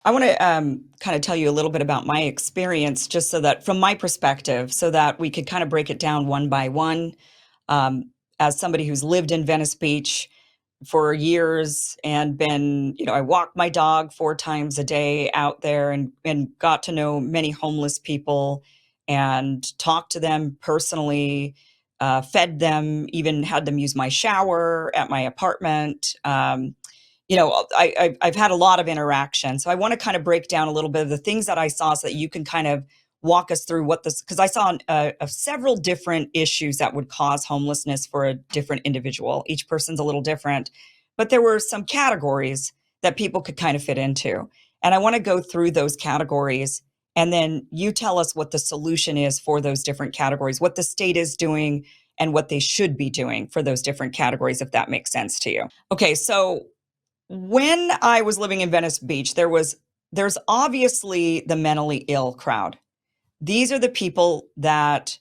I want to kind of tell you a little bit about my experience, just so that from my perspective, so that we could kind of break it down one by one. Um, as somebody who's lived in Venice Beach for years and been, I walk my dog 4 times a day out there and got to know many homeless people and talked to them personally, fed them, even had them use my shower at my apartment. I've had a lot of interaction. So I want to kind of break down a little bit of the things that I saw so that you can kind of walk us through what this, because I saw several different issues that would cause homelessness for a different individual. Each person's a little different, but there were some categories that people could kind of fit into. And I want to go through those categories. And then you tell us what the solution is for those different categories, what the state is doing, and what they should be doing for those different categories, if that makes sense to you. Okay, so when I was living in Venice Beach, there's obviously the mentally ill crowd. These are the people that,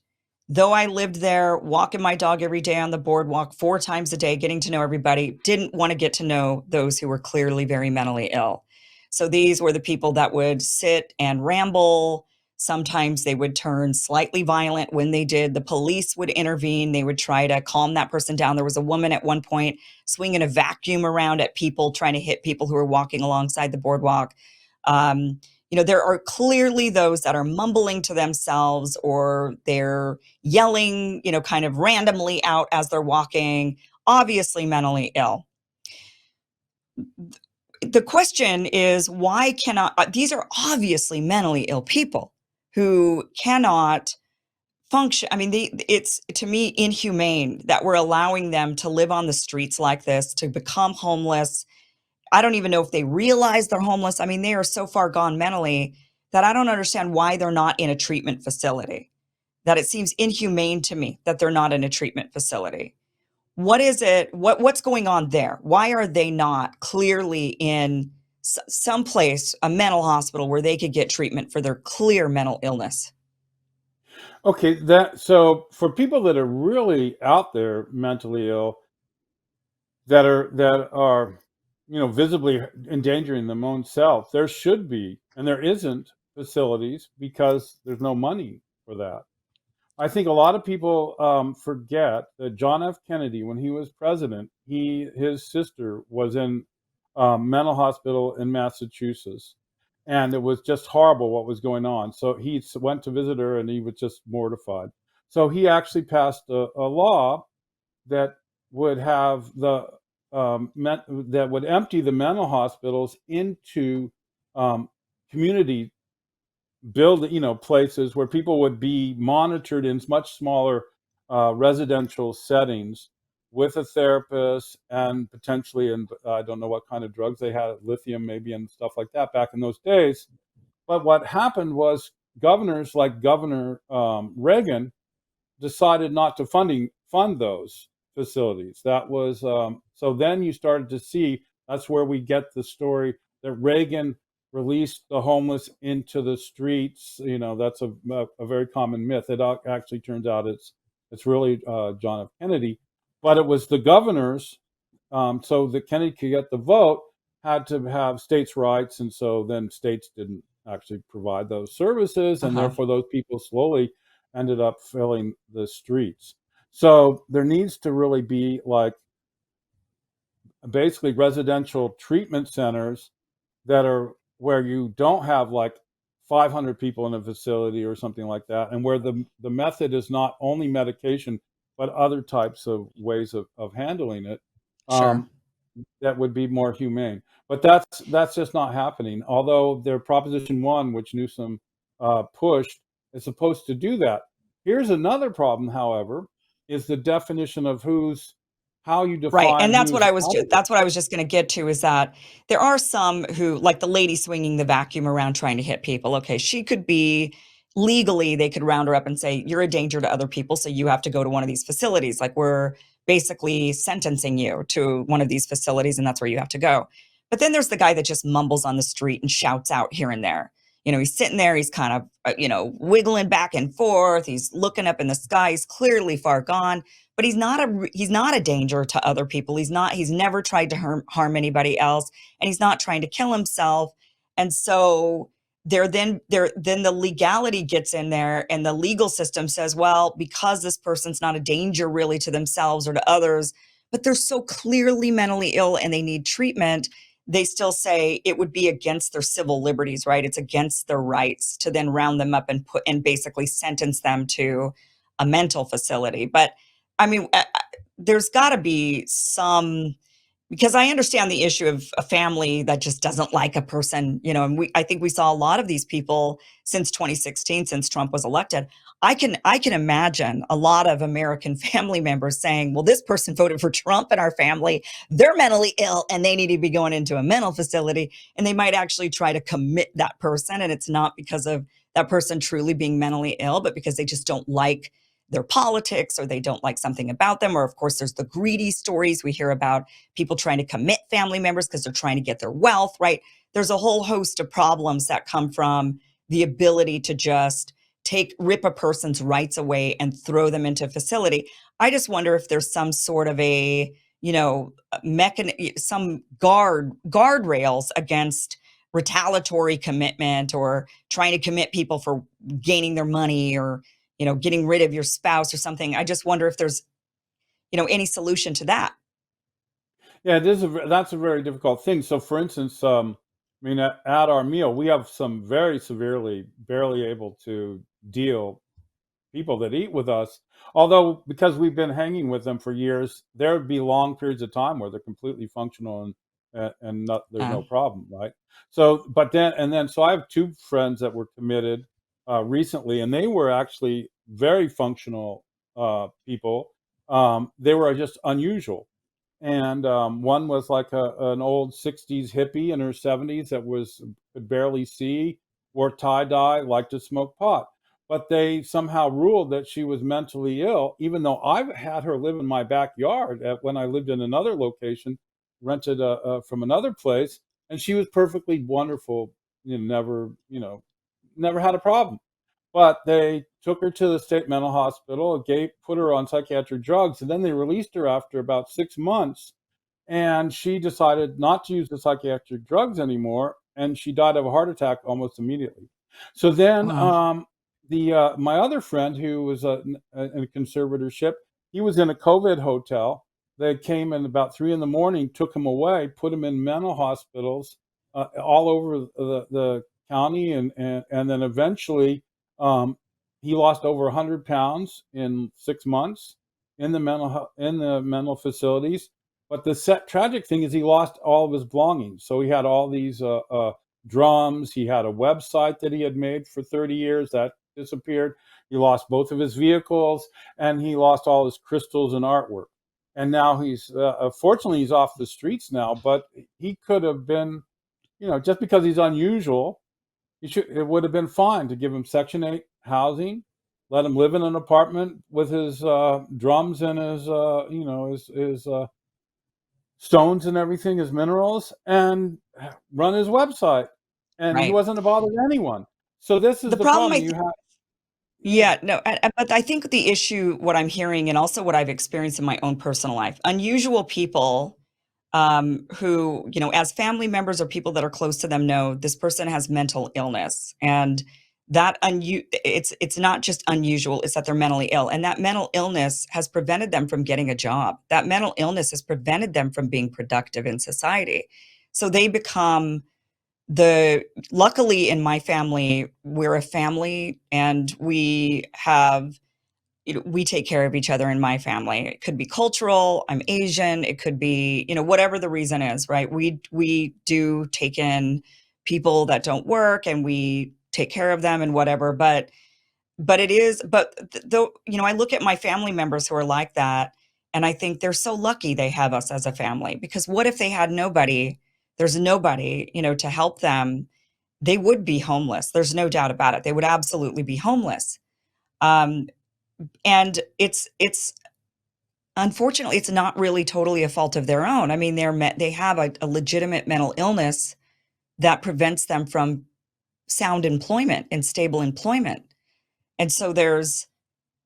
though I lived there, walking my dog every day on the boardwalk 4 times a day, getting to know everybody, didn't want to get to know those who were clearly very mentally ill. So these were the people that would sit and ramble. Sometimes they would turn slightly violent. When they did, the police would intervene. They would try to calm that person down. There was a woman at one point swinging a vacuum around at people, trying to hit people who were walking alongside the boardwalk. There are clearly those that are mumbling to themselves, or they're yelling, kind of randomly out as they're walking, obviously mentally ill. The question is, why cannot, these are obviously mentally ill people who cannot function. I mean, it's to me inhumane that we're allowing them to live on the streets like this, to become homeless. I don't even know if they realize they're homeless. I mean, they are so far gone mentally that I don't understand why they're not in a treatment facility. That it seems inhumane to me that they're not in a treatment facility. What is it? What's going on there? Why are they not clearly in some place, a mental hospital, where they could get treatment for their clear mental illness? Okay, that so for people that are really out there mentally ill, that are visibly endangering their own self, there should be, and there isn't, facilities because there's no money for that. I think a lot of people forget that John F. Kennedy, when he was president, his sister was in mental hospital in Massachusetts, and it was just horrible what was going on. So he went to visit her, and he was just mortified. So he actually passed a law that would have that would empty the mental hospitals into community places where people would be monitored in much smaller residential settings with a therapist and potentially, and I don't know what kind of drugs they had, lithium maybe, and stuff like that back in those days. But what happened was governors like Governor Reagan decided not to fund those facilities. That was so then you started to see, that's where we get the story that Reagan released the homeless into the streets. That's a very common myth. It actually turns out it's really John F. Kennedy, but it was the governors. So that Kennedy could get the vote, had to have states' rights, and so then states didn't actually provide those services, and Uh-huh. therefore those people slowly ended up filling the streets. So there needs to really be like basically residential treatment centers that are where you don't have like 500 people in a facility or something like that, and where the method is not only medication but other types of ways of handling it. Sure. Um, that would be more humane. But that's just not happening. Although their Proposition One, which Newsom pushed, is supposed to do that. Here's another problem, however, is the definition of how you Right, define and who's homeless. that's what I was just gonna get to, is that there are some who, like the lady swinging the vacuum around trying to hit people. Okay, she could be legally, they could round her up and say, "You're a danger to other people, so you have to go to one of these facilities." Like, we're basically sentencing you to one of these facilities, and that's where you have to go. But then there's the guy that just mumbles on the street and shouts out here and there. He's sitting there, he's kind of, wiggling back and forth, he's looking up in the sky, he's clearly far gone, but he's not a danger to other people. He's never tried to harm anybody else, and he's not trying to kill himself. And so then the legality gets in there, and the legal system says, well, because this person's not a danger really to themselves or to others, but they're so clearly mentally ill and they need treatment, they still say it would be against their civil liberties, right? It's against their rights to then round them up and basically sentence them to a mental facility. But I mean, there's got to be some, because I understand the issue of a family that just doesn't like a person, and I think we saw a lot of these people since 2016, since Trump was elected. I can imagine a lot of American family members saying, well, this person voted for Trump in our family. They're mentally ill and they need to be going into a mental facility. And they might actually try to commit that person. And it's not because of that person truly being mentally ill, but because they just don't like their politics, or they don't like something about them. Or of course, there's the greedy stories we hear about, people trying to commit family members because they're trying to get their wealth, right? There's a whole host of problems that come from the ability to just rip a person's rights away and throw them into a facility. I just wonder if there's some sort of a, some guardrails against retaliatory commitment, or trying to commit people for gaining their money, or getting rid of your spouse or something. I just wonder if there's, any solution to that. Yeah, that's a very difficult thing. So, for instance, I mean, at our meal, we have some very severely barely able to deal people that eat with us. Although, because we've been hanging with them for years, there would be long periods of time where they're completely functional and not, there's Uh, no problem, right? So, but then, so I have two friends that were committed recently, and they were actually very functional people. They were just unusual, and one was like an old 60s hippie in her 70s that could barely see, wore tie-dye, liked to smoke pot. But they somehow ruled that she was mentally ill, even though I've had her live in my backyard when I lived in another location, rented from another place, and she was perfectly wonderful. Never had a problem. But they took her to the state mental hospital, put her on psychiatric drugs, and then they released her after about 6 months. And she decided not to use the psychiatric drugs anymore, and she died of a heart attack almost immediately. So then, oh, the my other friend, who was in a conservatorship, he was in a COVID hotel. They came in about 3 in the morning, took him away, put him in mental hospitals all over the county, and then eventually um, he lost over 100 pounds in 6 months in the mental facilities. But the tragic thing is he lost all of his belongings. So he had all these drums. He had a website that he had made for 30 years that disappeared. He lost both of his vehicles, and he lost all his crystals and artwork. And now fortunately, he's off the streets now, but he could have been, just because he's unusual, it would have been fine to give him Section 8 housing, let him live in an apartment with his drums and his stones and everything, his minerals, and run his website. And he right. wasn't a bother to anyone. So this is The the problem, problem you have. Yeah. yeah, no, but I think the issue, what I'm hearing, and also what I've experienced in my own personal life, unusual people, who, as family members or people that are close to them, know this person has mental illness, and it's not just unusual, it's that they're mentally ill, and that mental illness has prevented them from getting a job. That mental illness has prevented them from being productive in society. So they become luckily in my family, we're a family, and we take care of each other in my family. It could be cultural, I'm Asian, it could be, whatever the reason is, right? We do take in people that don't work, and we take care of them and whatever, though, I look at my family members who are like that, and I think they're so lucky they have us as a family, because what if they had nobody? There's nobody, to help them. They would be homeless. There's no doubt about it. They would absolutely be homeless. Um, and it's unfortunately, it's not really totally a fault of their own. I mean, they have a legitimate mental illness that prevents them from sound employment and stable employment. And so there's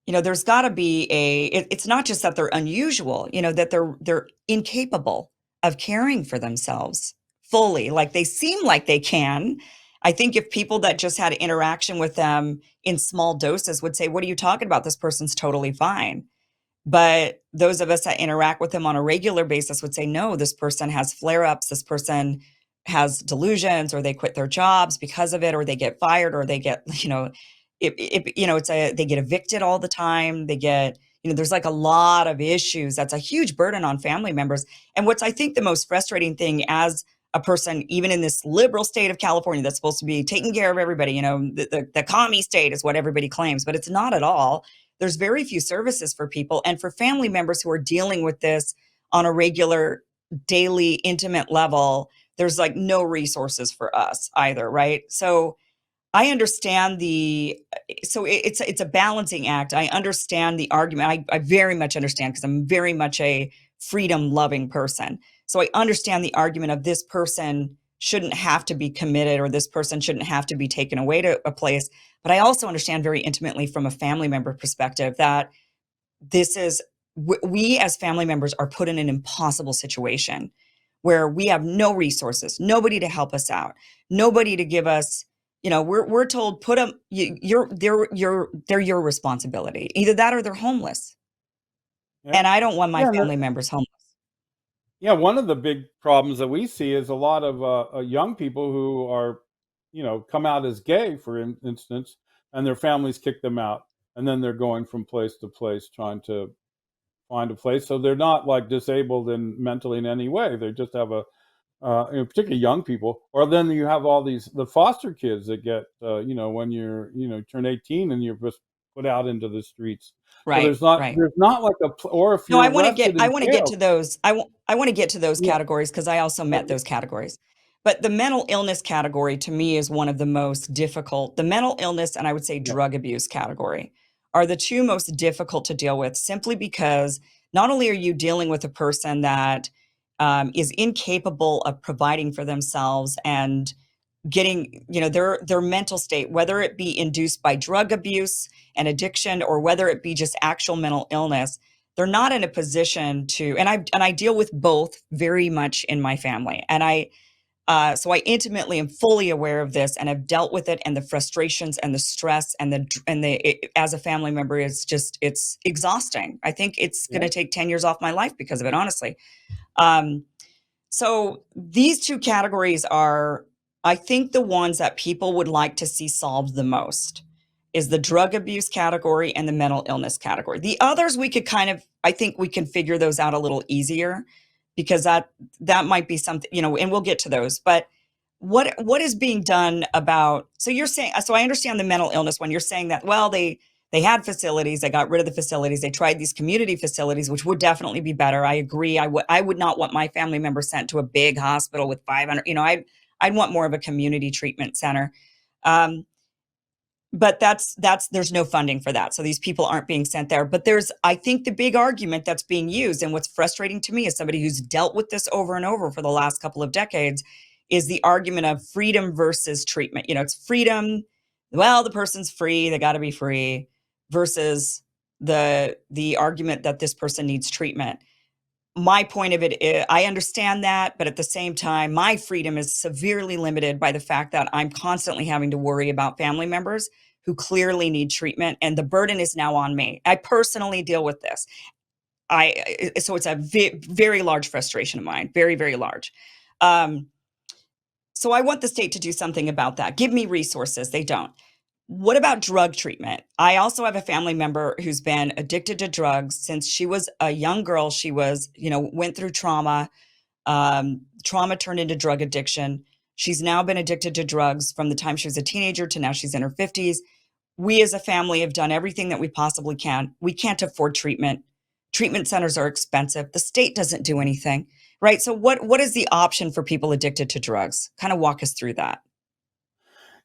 got to be it's not just that they're unusual, that they're incapable of caring for themselves fully. Like they seem like they can. I think if people that just had interaction with them in small doses would say, what are you talking about? This person's totally fine. But those of us that interact with them on a regular basis would say, no, this person has flare ups. This person has delusions, or they quit their jobs because of it, or they get fired, or they get, they get evicted all the time. They get, there's like a lot of issues. That's a huge burden on family members. And what's, I think, the most frustrating thing as a person, even in this liberal state of California, that's supposed to be taking care of everybody, the commie state is what everybody claims, but it's not at all. There's very few services for people, and for family members who are dealing with this on a regular, daily, intimate level, there's like no resources for us either, right? So I understand it's a balancing act. I understand the argument. I very much understand, because I'm very much a freedom loving person. So I understand the argument of this person shouldn't have to be committed, or this person shouldn't have to be taken away to a place. But I also understand very intimately from a family member perspective that we as family members are put in an impossible situation where we have no resources, nobody to help us out, nobody to give us, we're told, put them, they're your responsibility. Either that or they're homeless. Yeah. And I don't want my Yeah, family members homeless. yeah, one of the big problems that we see is a lot of young people who are, come out as gay, for instance, and their families kick them out, and then they're going from place to place trying to find a place. So they're not like disabled and mentally in any way. They just have particularly young people. Or then you have all the foster kids that get, when turn 18 and you're just put out into the streets. So Right, right. there's not like or if No, you're I want to arrested get I in want to get jail. to those. I want to get to those Yeah. categories because I also met those categories. But the mental illness category to me is one of the most difficult. The mental illness and I would say Yeah. drug abuse category are the two most difficult to deal with, simply because not only are you dealing with a person that is incapable of providing for themselves and getting, their mental state, whether it be induced by drug abuse and addiction, or whether it be just actual mental illness, they're not in a position to, and I deal with both very much in my family. And so I intimately am fully aware of this and have dealt with it, and the frustrations and the stress as a family member, it's exhausting. I think it's going Yeah. to take 10 years off my life because of it, honestly. Um, so these two categories are, I think, the ones that people would like to see solved the most, is the drug abuse category and the mental illness category. The others we could I think we can figure those out a little easier, because that might be something, and we'll get to those. But what is being done about, so you're saying, so I understand the mental illness one. You're saying that, well, they had facilities, they got rid of the facilities, they tried these community facilities, which would definitely be better. I agree. I would not want my family members sent to a big hospital with 500, I'd want more of a community treatment center. But there's no funding for that. So these people aren't being sent there. But I think the big argument that's being used, and what's frustrating to me as somebody who's dealt with this over and over for the last couple of decades, is the argument of freedom versus treatment. It's freedom. Well, the person's free, they got to be free, versus the argument that this person needs treatment. My point of it is, I understand that, but at the same time, my freedom is severely limited by the fact that I'm constantly having to worry about family members who clearly need treatment, and the burden is now on me. I personally deal with this. So it's a very large frustration of mine, very, very large. So I want the state to do something about that. Give me resources. They don't. What about drug treatment? I also have a family member who's been addicted to drugs since she was a young girl. She went through trauma. Trauma turned into drug addiction. She's now been addicted to drugs from the time she was a teenager to now she's in her 50s. We as a family have done everything that we possibly can. We can't afford treatment. Treatment centers are expensive. The state doesn't do anything, right? So what is the option for people addicted to drugs? Kind of walk us through that.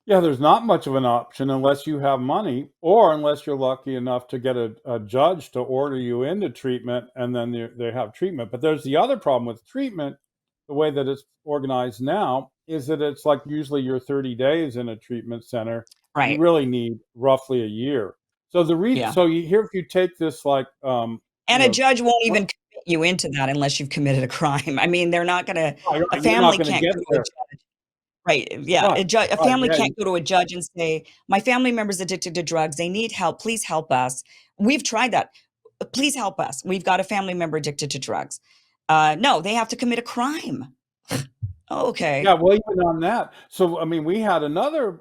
Yeah, there's not much of an option unless you have money, or unless you're lucky enough to get a judge to order you into treatment, and then they have treatment. But there's the other problem with treatment, the way that it's organized now, is that it's like usually you're 30 days in a treatment center. You Right. really need roughly a year. So Yeah. so if you take this like And a judge won't what- even commit you into that unless you've committed a crime. I mean, they're not gonna Right, a right, you're not family gonna can't get go to a there. judge. Right, yeah, Right, a right, family yeah, can't go to a judge and say, "My family member's addicted to drugs, they need help, please help us." We've tried that. "Please help us. We've got a family member addicted to drugs." No, they have to commit a crime. yeah, Okay. well, even on that, so, I mean, we had another,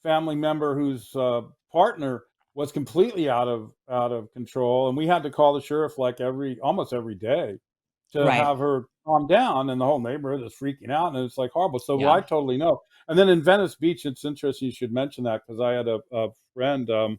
family member whose partner was completely out of control, and we had to call the sheriff like almost every day to Right. have her calm down, and the whole neighborhood is freaking out, and it's like horrible. So Yeah. I totally know. And then in Venice Beach, it's interesting you should mention that because I had a friend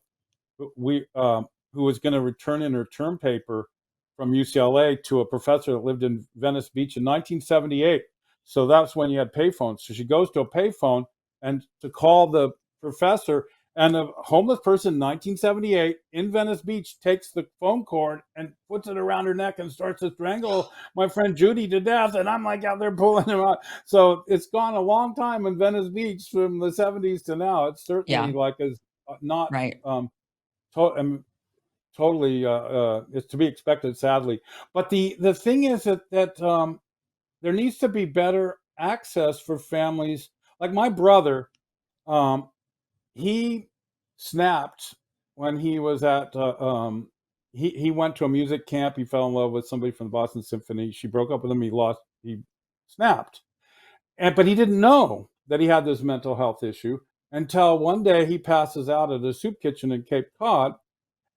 we who was going to return in her term paper from UCLA to a professor that lived in Venice Beach in 1978. So that's when you had payphones. So she goes to a payphone and to call the professor, and a homeless person in 1978 in Venice Beach takes the phone cord and puts it around her neck and starts to strangle my friend Judy to death. And I'm like out there pulling him out. So it's gone a long time in Venice Beach from the 70s to now. It's certainly Yeah. like as not Right. to- totally is to be expected, sadly. But the thing is that there needs to be better access for families. Like my brother, um, he snapped when he was at. He went to a music camp. He fell in love with somebody from the Boston Symphony. She broke up with him. He lost. He snapped, but he didn't know that he had this mental health issue until one day he passes out at a soup kitchen in Cape Cod,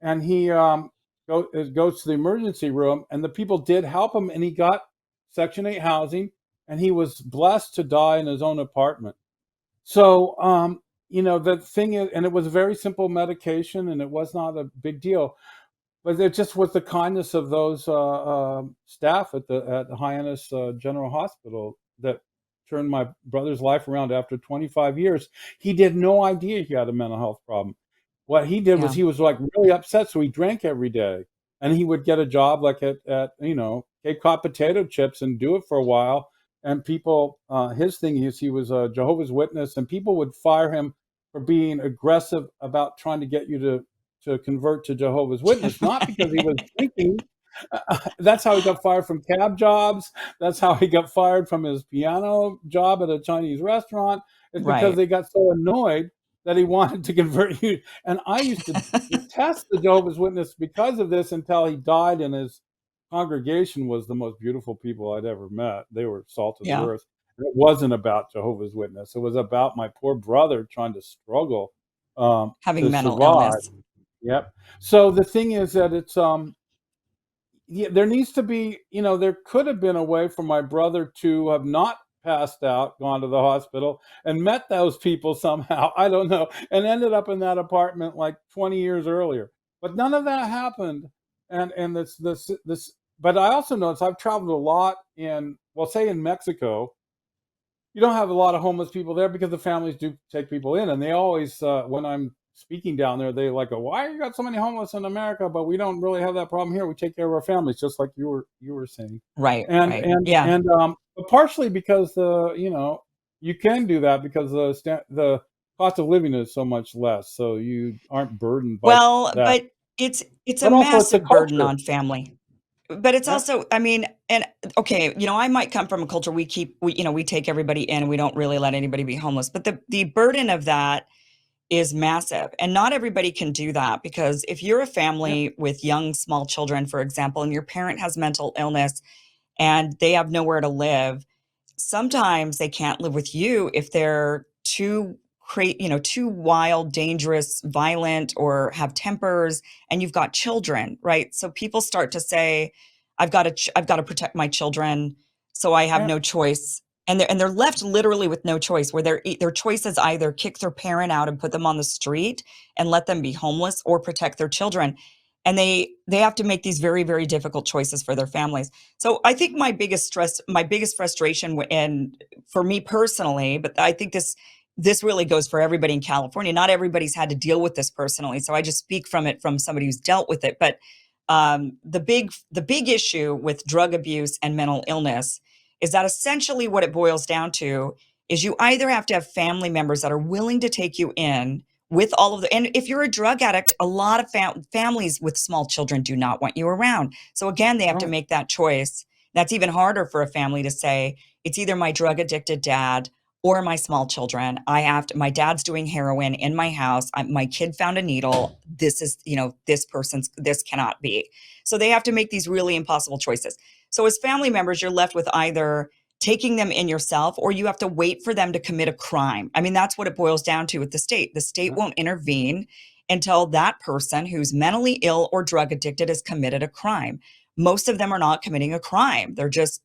and he goes to the emergency room, and the people did help him, and he got Section 8 housing, and he was blessed to die in his own apartment. So, the thing is, and it was a very simple medication, and it was not a big deal, but it just was the kindness of those staff at the Hyannis General Hospital that turned my brother's life around after 25 years. He had no idea he had a mental health problem. What he did was Yeah. he was like really upset, so he drank every day, and he would get a job like at Cape Cod Potato Chips and do it for a while. And people, his thing is he was a Jehovah's Witness, and people would fire him for being aggressive about trying to get you to convert to Jehovah's Witness, not because he was Right. drinking. That's how he got fired from cab jobs. That's how he got fired from his piano job at a Chinese restaurant. It's because Right. they got so annoyed that he wanted to convert you. And I used to detest the Jehovah's Witness because of this until he died, and his congregation was the most beautiful people I'd ever met. They were salt of the Yeah. earth. It wasn't about Jehovah's Witness. It was about my poor brother trying to struggle Having to mental survive. illness. Yep. So the thing is that it's yeah, there needs to be, there could have been a way for my brother to have not passed out, gone to the hospital, and met those people somehow. I don't know, and ended up in that apartment like 20 years earlier. But none of that happened. And this. But I also noticed I've traveled a lot well, say in Mexico, you don't have a lot of homeless people there because the families do take people in, and they always when I'm speaking down there, they like go, why you got so many homeless in America, but we don't really have that problem here. We take care of our families, just like you were saying. Right. and Right. and Yeah. and but partially because you can do that because the cost of living is so much less, so you aren't burdened by Well, that. but it's a But also it's a massive burden culture. on family. But it's Yep. also, I mean, and okay, I might come from a culture we take everybody in and we don't really let anybody be homeless. But the burden of that is massive. And not everybody can do that because if you're a Yep. family with young, small children, for example, and your parent has mental illness and they have nowhere to live, sometimes they can't live with you if they're too wild, dangerous, violent, or have tempers, and you've got children, right? So people start to say, I've got to protect my children, so I have Yep. no choice. And they're left literally with no choice, where their choice is either kick their parent out and put them on the street and let them be homeless, or protect their children. And they have to make these very, very difficult choices for their families. So I think my biggest frustration, and for me personally, but I think this really goes for everybody in California. Not everybody's had to deal with this personally, so I just speak from it from somebody who's dealt with it. But the big issue with drug abuse and mental illness is that essentially what it boils down to is you either have to have family members that are willing to take you in with all of the, and if you're a drug addict, a lot of families with small children do not want you around. So again, they have to Right. make that choice. That's even harder for a family to say, it's either my drug addicted dad or my small children. I have to, my dad's doing heroin in my house. My kid found a needle. This is, this person's, this cannot be. So they have to make these really impossible choices. So as family members, you're left with either taking them in yourself, or you have to wait for them to commit a crime. I mean, that's what it boils down to with the state. The state Yeah. won't intervene until that person who's mentally ill or drug addicted has committed a crime. Most of them are not committing a crime. They're just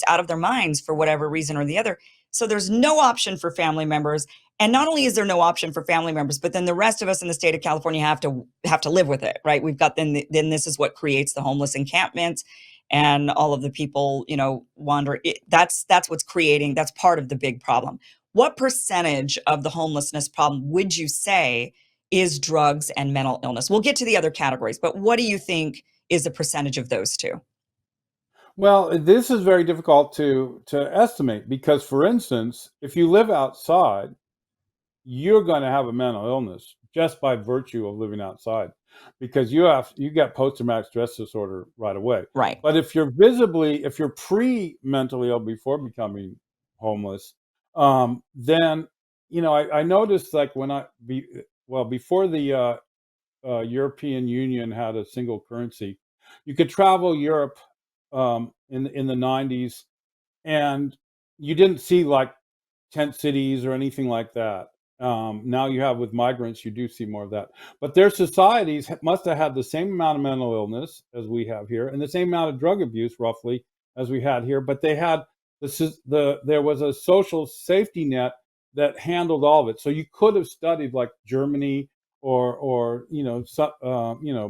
out of their minds for whatever reason or the other. So there's no option for family members. And not only is there no option for family members, but then the rest of us in the state of California have to live with it, right? We've got then this is what creates the homeless encampments and all of the people, wander. That's what's creating. That's part of the big problem. What percentage of the homelessness problem would you say is drugs and mental illness? We'll get to the other categories, but what do you think is the percentage of those two? Well, this is very difficult to estimate because, for instance, if you live outside, you're going to have a mental illness just by virtue of living outside, because you get post-traumatic stress disorder right away. Right. But if you're pre-mentally ill before becoming homeless, then I noticed, like, before the European Union had a single currency, you could travel Europe in the 90s, and you didn't see like tent cities or anything like that. Now you have, with migrants, you do see more of that. But their societies must have had the same amount of mental illness as we have here, and the same amount of drug abuse, roughly, as we had here. But they had there was a social safety net that handled all of it. So you could have studied like Germany or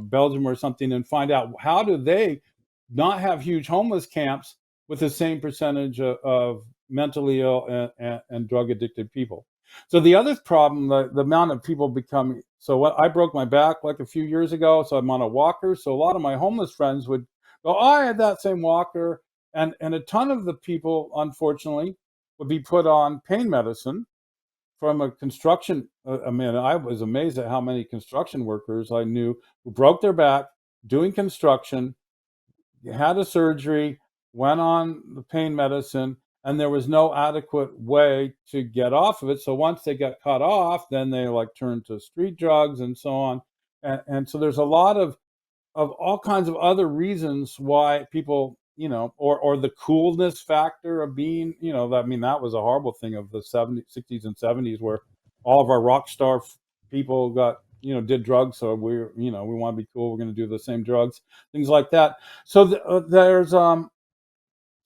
Belgium or something, and find out how do they not have huge homeless camps with the same percentage of mentally ill and drug addicted people. So the other problem, the amount of people becoming, so what, I broke my back like a few years ago, so I'm on a walker. So a lot of my homeless friends would go, oh, I had that same walker. And a ton of the people, unfortunately, would be put on pain medicine from a construction. I mean, I was amazed at how many construction workers I knew who broke their back doing construction, had a surgery, went on the pain medicine, and there was no adequate way to get off of it. So once they got cut off, then they like turned to street drugs and so on. And so there's a lot of all kinds of other reasons why people, or the coolness factor of being, that was a horrible thing of the 70s, 60s and 70s, where all of our rock star people got, did drugs. So we want to be cool. We're going to do the same drugs, things like that. So there's,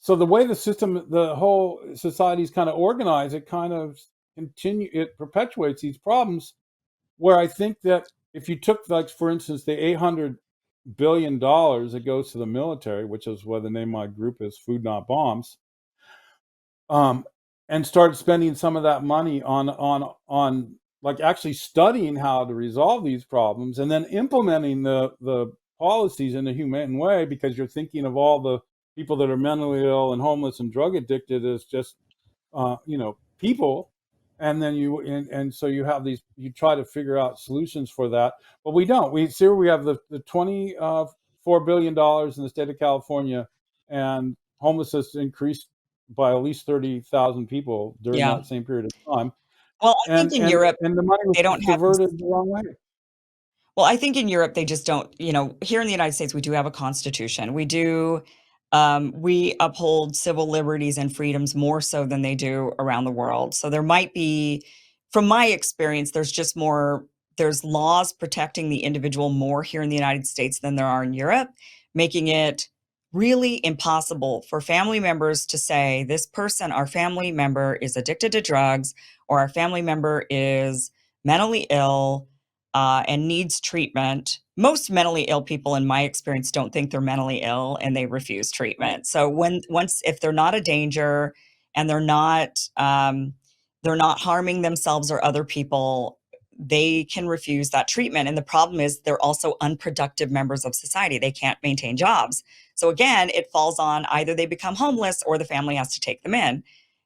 so the way the whole society is kind of organized, it perpetuates these problems, where I think that if you took, like, for instance, the $800 billion that goes to the military, which is what the name of my group is, Food Not Bombs, and started spending some of that money on like actually studying how to resolve these problems, and then implementing the policies in a humane way, because you're thinking of all the people that are mentally ill and homeless and drug addicted as just people. And then so you have these, you try to figure out solutions for that, but we don't. We have the $24 billion in the state of California, and homelessness increased by at least 30,000 people during Yeah. that same period of time. Well, I think And in and Europe, and the money was they don't just have this. diverted the wrong way. Well, I think in Europe, they just don't, here in the United States, we do have a constitution. We uphold civil liberties and freedoms more so than they do around the world. So there might be, from my experience, there's laws protecting the individual more here in the United States than there are in Europe, making it really impossible for family members to say, this person, our family member, is addicted to drugs, or our family member is mentally ill and needs treatment. Most mentally ill people, in my experience, don't think they're mentally ill, and they refuse treatment. So if they're not a danger, and they're not harming themselves or other people, they can refuse that treatment. And the problem is, they're also unproductive members of society. They can't maintain jobs. So again, it falls on either they become homeless or the family has to take them in.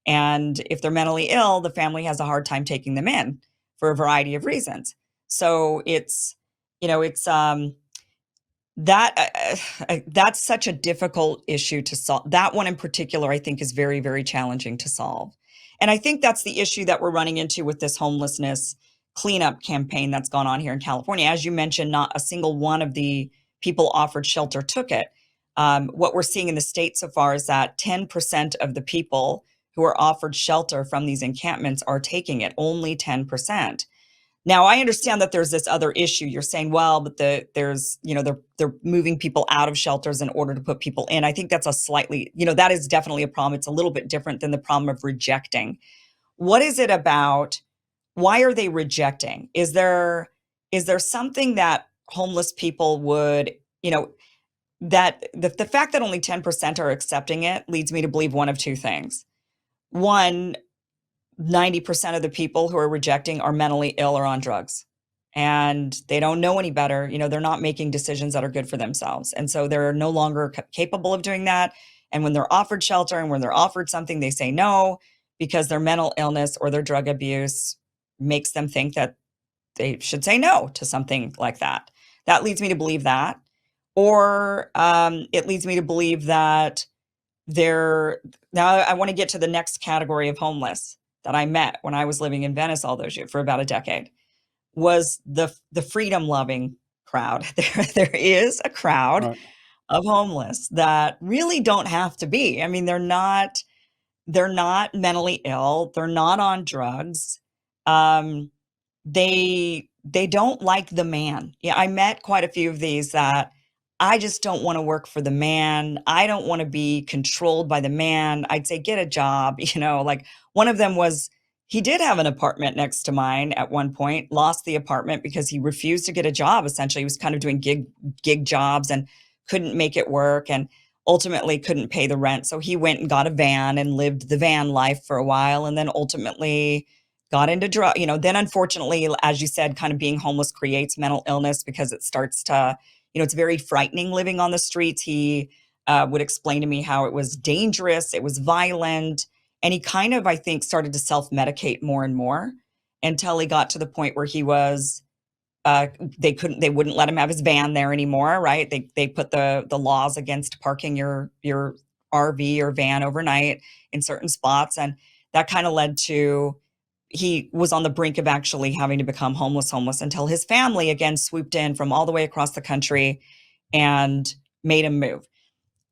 And if they're mentally ill, the family has a hard time taking them in for a variety of reasons. So it's, you know, it's that's such a difficult issue to solve. That one in particular, I think, is very, very challenging to solve. And I think that's the issue that we're running into with this homelessness cleanup campaign that's gone on here in California. As you mentioned, not a single one of the people offered shelter took it. What we're seeing in the state so far is that 10% of the people who are offered shelter from these encampments are taking it, only 10%. Now, I understand that there's this other issue. You're saying, well, but there's, you know, they're moving people out of shelters in order to put people in. I think that's a slightly, you know, that is definitely a problem. It's a little bit different than the problem of rejecting. What is it about? Why are they rejecting? Is there something that homeless people would, you know, that the fact that only 10% are accepting it leads me to believe one of two things. One, 90% of the people who are rejecting are mentally ill or on drugs, and they don't know any better. You know, they're not making decisions that are good for themselves. And so they're no longer capable of doing that. And when they're offered shelter and when they're offered something, they say no because their mental illness or their drug abuse makes them think that they should say no to something like that. That leads me to believe that. Or it leads me to believe that they're now I want to get to the next category of homeless that I met when I was living in Venice all those years for about a decade was the freedom loving crowd. There is a crowd Right. of homeless that really don't have to be. I mean, they're not mentally ill, they're not on drugs. Um, they don't like the man. Yeah, I met quite a few of these that I just don't want to work for the man. I don't want to be controlled by the man. I'd say get a job, you know, like one of them was he did have an apartment next to mine at one point, lost the apartment because he refused to get a job. Essentially, he was kind of doing gig jobs and couldn't make it work and ultimately couldn't pay the rent. So he went and got a van and lived the van life for a while and then ultimately got into drug, you know, then unfortunately, as you said, kind of being homeless creates mental illness because it starts to, you know, it's very frightening living on the streets. He would explain to me how it was dangerous, it was violent, and he kind of, I think, started to self-medicate more and more until he got to the point where he was they wouldn't let him have his van there anymore, right? They put the laws against parking your RV or van overnight in certain spots, and that kind of led to he was on the brink of actually having to become homeless until his family again swooped in from all the way across the country and made him move.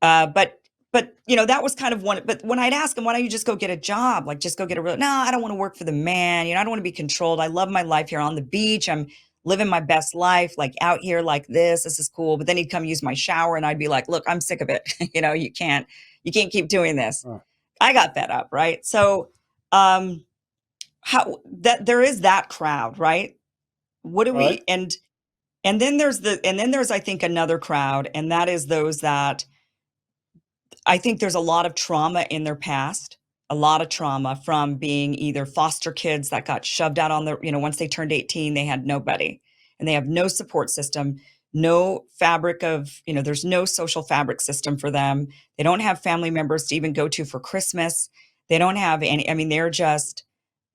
But you know that was kind of one. But when I'd ask him, why don't you just go get a job? Like just go get a real. No, I don't want to work for the man. You know, I don't want to be controlled. I love my life here on the beach. I'm living my best life, like out here like this. This is cool. But then he'd come use my shower, and I'd be like, look, I'm sick of it. You know, you can't keep doing this. Right. I got fed up, right? So um how that there is that crowd, right? What do Right. we and then there's I think another crowd, and that is those that I think there's a lot of trauma in their past, a lot of trauma from being either foster kids that got shoved out on the, you know, once they turned 18, they had nobody and they have no support system, no fabric of, you know, there's no social fabric system for them. They don't have family members to even go to for Christmas. They don't have any, I mean, they're just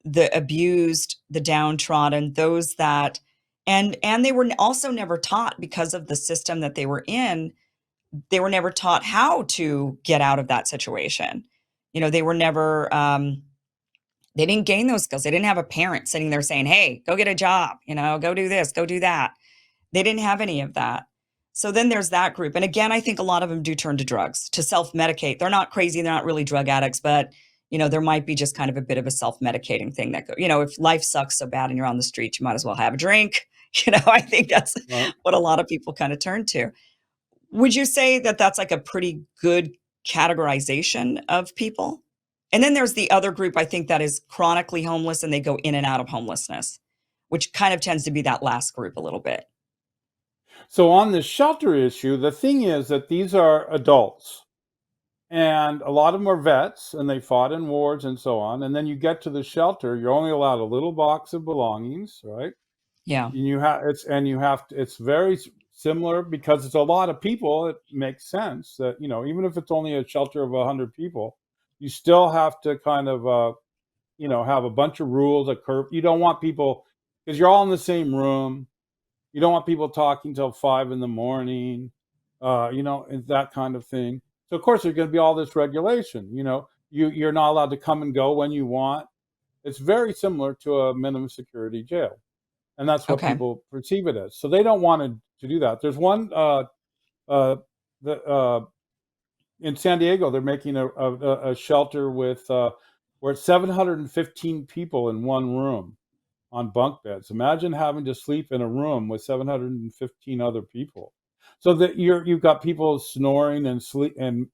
the abused, the downtrodden, those that and they were also never taught because of the system that they were in, they were never taught how to get out of that situation. You know, they were never they didn't gain those skills. They didn't have a parent sitting there saying, "Hey, go get a job, you know, go do this, go do that." They didn't have any of that. So then there's that group. And again, I think a lot of them do turn to drugs to self-medicate. They're not crazy, they're not really drug addicts, but you know, there might be just kind of a bit of a self-medicating thing that go, you know, if life sucks so bad and you're on the street, you might as well have a drink. You know, I think that's Right. what a lot of people kind of turn to. Would you say that that's like a pretty good categorization of people? And then there's the other group, I think, that is chronically homeless and they go in and out of homelessness, which kind of tends to be that last group a little bit. So on the shelter issue, the thing is that these are adults, and a lot of them are vets, and they fought in wars and so on. And then you get to the shelter, you're only allowed a little box of belongings, right? Yeah. And you have to, it's very similar because it's a lot of people. It makes sense that, you know, even if it's only a shelter of 100 people, you still have to kind of you know, have a bunch of rules, a curb. You don't want people because you're all in the same room. You don't want people talking till 5 in the morning, and that kind of thing. So of course there's going to be all this regulation. You're not allowed to come and go when you want. It's very similar to a minimum security jail, and that's what Okay. people perceive it as. So they don't want to do that. There's one uh, the, in San Diego. They're making a shelter with where it's 715 people in one room on bunk beds. Imagine having to sleep in a room with 715 other people. So that you've got people snoring and sleep and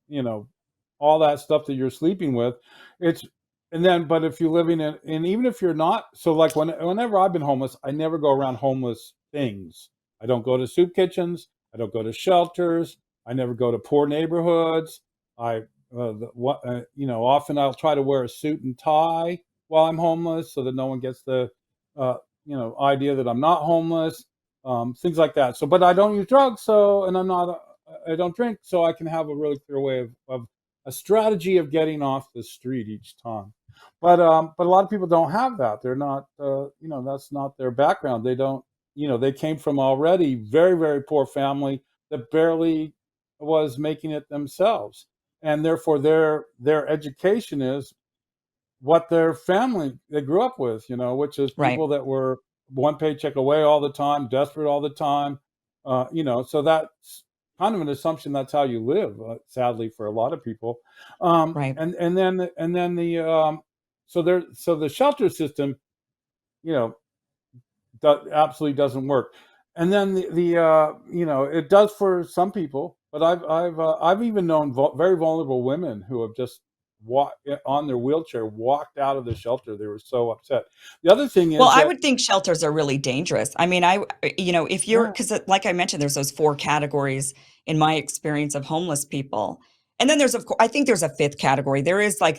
all that stuff that you're sleeping with. It's and then but if you're living in and even if you're not, so like whenever I've been homeless, I never go around homeless things. I don't go to soup kitchens, I don't go to shelters, I never go to poor neighborhoods. I often I'll try to wear a suit and tie while I'm homeless so that no one gets the idea that I'm not homeless, things like that. So, but I don't use drugs, and I don't drink, so I can have a really clear way of a strategy of getting off the street each time. But a lot of people don't have that. They're not, that's not their background. They don't, they came from already very, very poor family that barely was making it themselves, and therefore their education is what their family they grew up with, which is Right. people that were one paycheck away all the time, desperate all the time. So that's kind of an assumption that's how you live, sadly for a lot of people. Right. And then the so the shelter system, you know, absolutely doesn't work. And then it does for some people, but I've even known very vulnerable women who have just on their wheelchair walked out of the shelter. They were so upset. The other thing Well, is I that would think shelters are really dangerous. I mean, if you're, yeah, because like I mentioned, there's those four categories in my experience of homeless people. And then there's, of course, I think there's a fifth category. There is like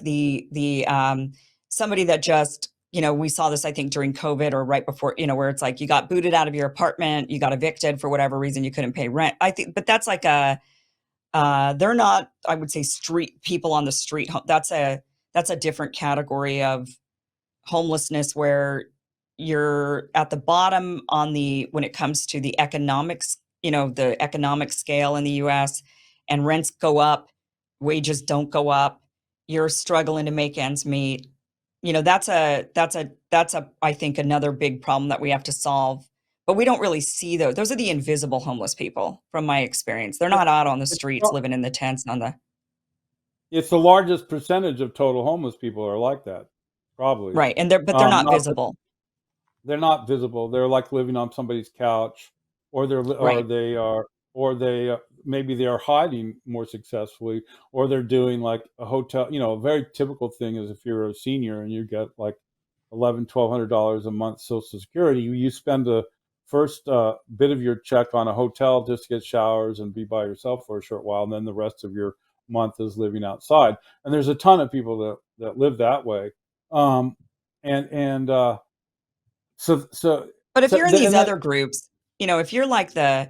somebody that just, we saw this, I think, during COVID or right before, where it's like you got booted out of your apartment, you got evicted for whatever reason, you couldn't pay rent. I think, but that's like they're not, I would say, street people on the street. That's a different category of homelessness where you're at the bottom when it comes to the economics, the economic scale in the US, and rents go up, wages don't go up, you're struggling to make ends meet. That's a I think another big problem that we have to solve. But we don't really see those. Those are the invisible homeless people from my experience. They're not out on the it's streets living in the tents on the it's the largest percentage of total homeless people are like that, probably. right. And they're not Not visible. they're not visible. They're like living on somebody's couch, or Right. maybe they are hiding more successfully, or they're doing like a hotel. A very typical thing is if you're a senior and you get like $1,100-$1,200 a month Social Security, you spend the first bit of your check on a hotel just to get showers and be by yourself for a short while, and then the rest of your month is living outside. And there's a ton of people that live that way. Um, and so so But if so you're in the, these and then other groups, if you're like the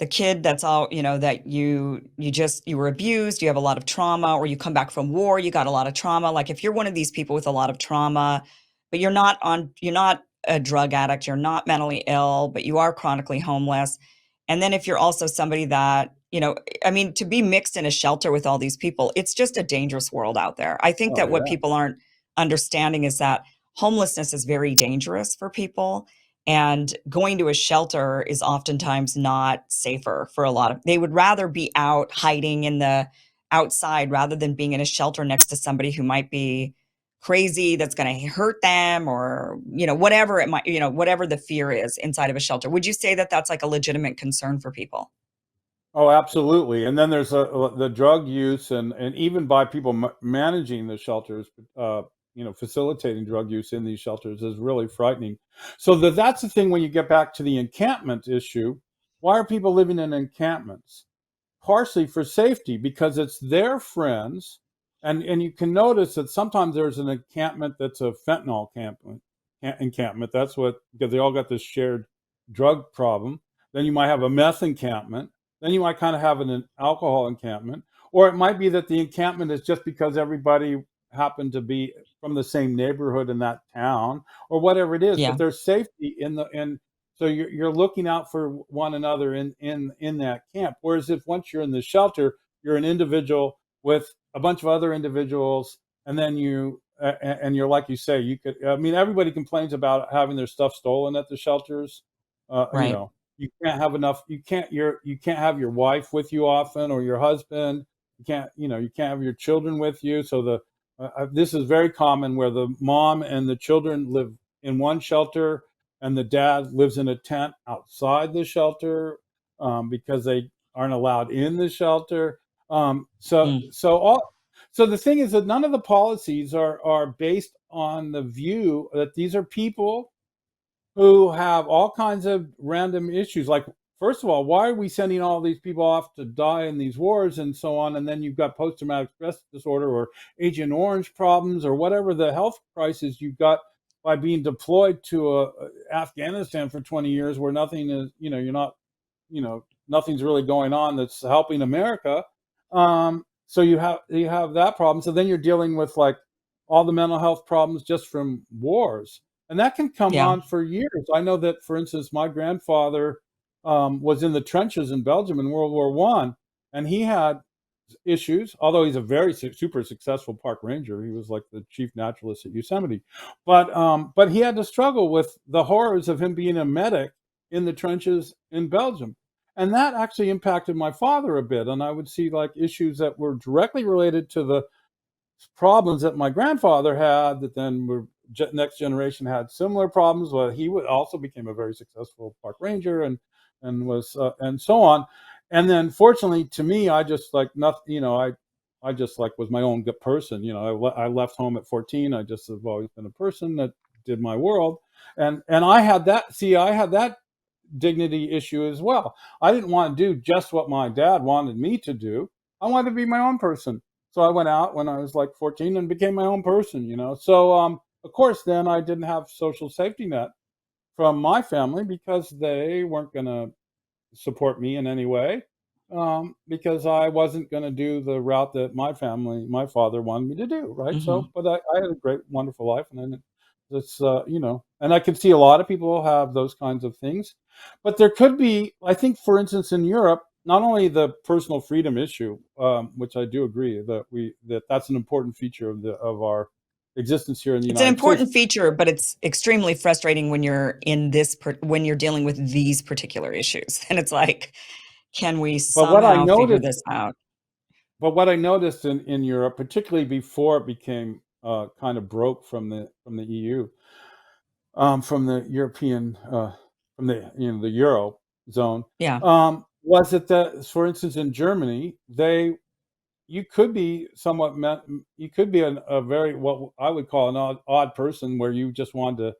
kid that's all, that you were abused, you have a lot of trauma, or you come back from war, you got a lot of trauma. Like if you're one of these people with a lot of trauma, but you're not a drug addict, you're not mentally ill, but you are chronically homeless. And then if you're also somebody that, I mean, to be mixed in a shelter with all these people, it's just a dangerous world out there. I think oh that what yeah, people aren't understanding is that homelessness is very dangerous for people, and going to a shelter is oftentimes not safer for a lot of, they would rather be out hiding in the outside rather than being in a shelter next to somebody who might be crazy, that's going to hurt them, or whatever it might, whatever the fear is inside of a shelter. Would you say that that's like a legitimate concern for people? oh absolutely. And then there's the drug use, and even by people managing the shelters, facilitating drug use in these shelters is really frightening. So that's the thing when you get back to the encampment issue. Why are people living in encampments? Partially for safety, because it's their friends, and you can notice that sometimes there's an encampment that's a fentanyl encampment. That's what, because they all got this shared drug problem. Then you might have a meth encampment. Then you might kind of have an alcohol encampment, or it might be that the encampment is just because everybody happen to be from the same neighborhood in that town or whatever it is, but Yeah. there's safety in so you're looking out for one another in that camp. Whereas if once you're in the shelter, you're an individual with a bunch of other individuals, and then and you're like you say, you could. I mean, everybody complains about having their stuff stolen at the shelters. You Right. know, you can't have enough. You can't have your wife with you often or your husband. You can't have your children with you. So this is very common where the mom and the children live in one shelter and the dad lives in a tent outside the shelter because they aren't allowed in the shelter. Um, so Mm. so all so the thing is that none of the policies are based on the view that these are people who have all kinds of random issues. Like, first of all, why are we sending all these people off to die in these wars and so on? And then you've got post traumatic stress disorder or Agent Orange problems or whatever the health crisis you've got by being deployed to Afghanistan for 20 years where nothing is, you're not, nothing's really going on that's helping America. So you have that problem. So then you're dealing with like all the mental health problems just from wars, and that can come Yeah. on for years. I know that, for instance, my grandfather was in the trenches in Belgium in World War One, and he had issues. Although he's a very super successful park ranger, he was like the chief naturalist at Yosemite. But he had to struggle with the horrors of him being a medic in the trenches in Belgium, and that actually impacted my father a bit. And I would see like issues that were directly related to the problems that my grandfather had that then were next generation had similar problems. Well, he would also became a very successful park ranger and was and so on. And then fortunately to me, I just like nothing, I just like was my own good person. I left home at 14. I just have always been a person that did my world. And I had that dignity issue as well. I didn't want to do just what my dad wanted me to do. I wanted to be my own person. So I went out when I was like 14 and became my own person. So of course then I didn't have social safety net from my family because they weren't going to support me in any way, because I wasn't going to do the route that my father wanted me to do, right? Hmm. So, but I had a great, wonderful life, and then and I could see a lot of people have those kinds of things, but there could be, I think, for instance, in Europe, not only the personal freedom issue, which I do agree that's an important feature of our existence here in the It's an United States. important feature, but it's extremely frustrating when you're when you're dealing with these particular issues. And it's like, can we But what I somehow figure noticed this out? But what I noticed in Europe, particularly before it became kind of broke from the EU, from the European, from the Euro zone, Yeah. was that, for instance, in Germany, you could be you could be a very, what I would call an odd person, where you just wanted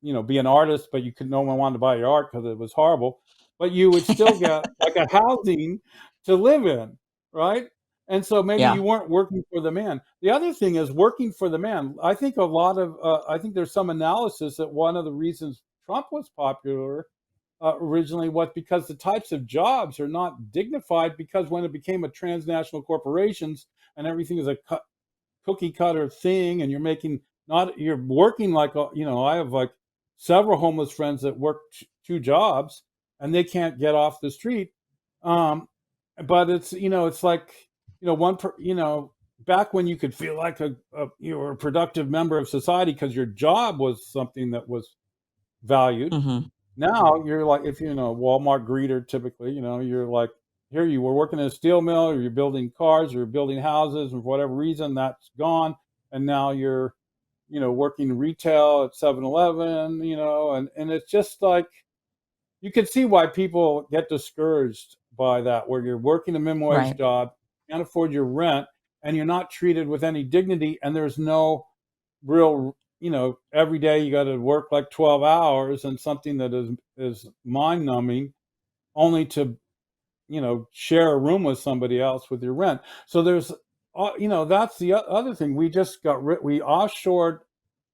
to be an artist, but no one wanted to buy your art because it was horrible. But you would still get like a housing to live in, right? And so maybe Yeah. you weren't working for the man. The other thing is working for the man. I think there's some analysis that one of the reasons Trump was popular originally was because the types of jobs are not dignified, because when it became a transnational corporations and everything is a cookie cutter thing, and you're working like I have like several homeless friends that work two jobs and they can't get off the street. Um but it's like, one per, back when you could feel like you were a productive member of society because your job was something that was valued. Hmm. Now you're like, if Walmart greeter, typically, you're like, here you were working in a steel mill, or you're building cars, or you're building houses, and for whatever reason that's gone, and now you're working retail at 7-Eleven, and it's just like, you can see why people get discouraged by that, where you're working a minimum wage Right. job, can't afford your rent, and you're not treated with any dignity, and there's no real, every day you got to work like 12 hours and something that is mind numbing, only to share a room with somebody else with your rent. So there's that's the other thing. We offshored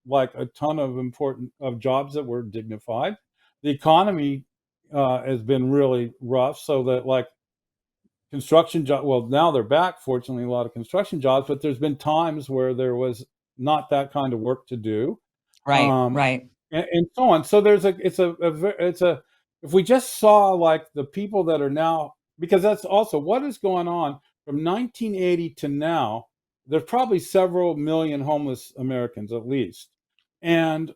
like a ton of important of jobs that were dignified. The economy has been really rough, so that like construction job. Well, now they're back, fortunately, a lot of construction jobs, but there's been times where there was not that kind of work to do, Right, um, right. and so on. So there's a if we just saw like the people that are now, because that's also what is going on from 1980 to now. There's probably several million homeless Americans at least, and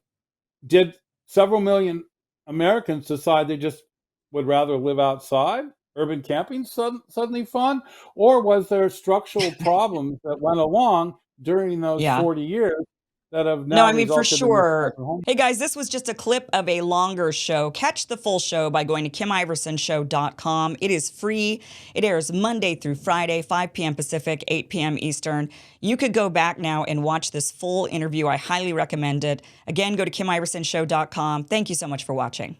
did several million Americans decide they just would rather live outside? Urban camping suddenly fun? Or was there structural problems that went along during those Yeah. 40 years that have No, now I mean, for resulted in this type sure. of home? Hey guys, this was just a clip of a longer show. Catch the full show by going to KimIversonShow.com. It is free. It airs Monday through Friday, 5 p.m. Pacific, 8 p.m. Eastern. You could go back now and watch this full interview. I highly recommend it. Again, go to KimIversonShow.com. Thank you so much for watching.